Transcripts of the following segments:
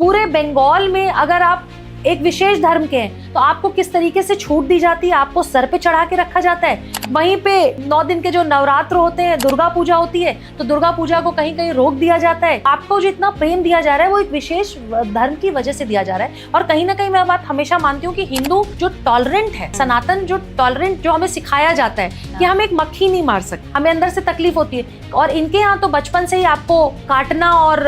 पूरे बंगाल में अगर आप एक विशेष धर्म के हैं तो आपको किस तरीके से छूट दी जाती है, आपको सर पे चढ़ा के रखा जाता है। वहीं पे 9 दिन के जो नवरात्र होते हैं, दुर्गा पूजा होती है, तो दुर्गा पूजा को कहीं कहीं रोक दिया जाता है। आपको जो इतना प्रेम दिया जा रहा है वो एक विशेष धर्म की वजह से दिया जा रहा है। और कहीं ना कहीं मैं बात हमेशा मानती हूँ कि हिंदू जो टॉलरेंट है, सनातन जो टॉलरेंट, जो हमें सिखाया जाता है कि हम एक मक्खी नहीं मार सकते, हमें अंदर से तकलीफ होती है। और इनके यहाँ तो बचपन से ही आपको काटना और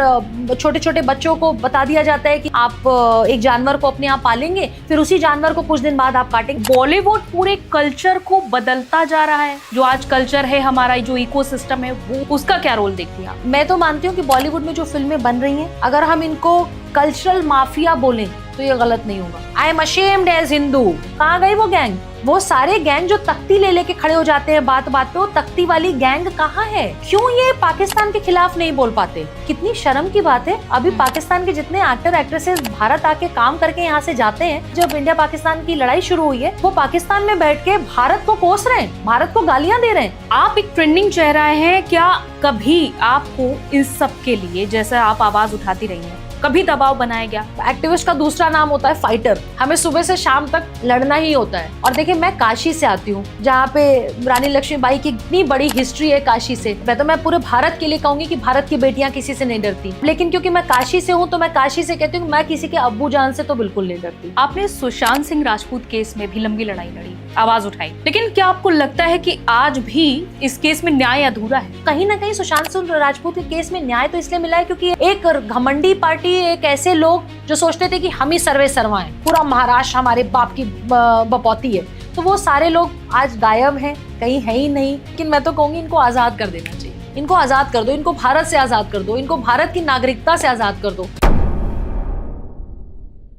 छोटे छोटे बच्चों को बता दिया जाता है कि आप एक जानवर को अपने यहाँ पालेंगे, फिर उसी जानवर को कुछ दिन बाद आप काटेंगे। बॉलीवुड पूरे कल्चर को बदलता जा रहा है। जो आज कल्चर है हमारा, जो इकोसिस्टम है, वो उसका क्या रोल देखती हैं आप? मैं तो मानती हूँ कि बॉलीवुड में जो फिल्में बन रही हैं, अगर हम इनको कल्चरल माफिया बोलें तो ये गलत नहीं होगा। I am ashamed as Hindu. कहाँ गई वो गैंग? वो सारे गैंग जो तख्ती ले लेके खड़े हो जाते हैं बात बात पे, वो तख्ती वाली गैंग कहाँ है? क्यों ये पाकिस्तान के खिलाफ नहीं बोल पाते? कितनी शर्म की बात है। अभी पाकिस्तान के जितने एक्टर एक्ट्रेसेस भारत आके काम करके यहाँ से जाते हैं, जब इंडिया पाकिस्तान की लड़ाई शुरू हुई है, वो पाकिस्तान में बैठ के भारत को कोस रहे हैं, भारत को गालियां दे रहे हैं। आप एक ट्रेंडिंग चेहरा हैं, क्या कभी आपको इस सब के लिए, जैसे आप आवाज उठाती रही हैं, कभी दबाव बनाया गया? एक्टिविस्ट का दूसरा नाम होता है फाइटर। हमें सुबह से शाम तक लड़ना ही होता है। और देखिए, मैं काशी से आती हूँ, जहाँ पे रानी लक्ष्मीबाई की इतनी बड़ी हिस्ट्री है काशी से। मैं पूरे भारत के लिए कहूंगी कि भारत की बेटियां किसी से नहीं डरती, लेकिन क्योंकि मैं काशी से हूँ तो मैं काशी से कहती हूँ, मैं किसी के अब्बू जान से तो बिल्कुल नहीं डरती। आपने सुशांत सिंह राजपूत केस में भी लंबी लड़ाई लड़ी, आवाज उठाई, लेकिन क्या आपको लगता है कि आज भी इस केस में न्याय अधूरा है? कहीं ना कहीं सुशांत सिंह राजपूत के केस में न्याय तो इसलिए मिला है क्योंकि एक घमंडी पार्टी, एक ऐसे लोग जो सोचते थे कि हम ही सर्वे सर्वा हैं, पूरा महाराष्ट्र हमारे बाप की बपौती है, तो वो सारे लोग आज गायब हैं, कहीं है ही नहीं। लेकिन मैं तो कहूंगी इनको आजाद कर देना चाहिए। इनको आजाद कर दो, इनको भारत से आजाद कर दो, इनको भारत की नागरिकता से आजाद कर दो।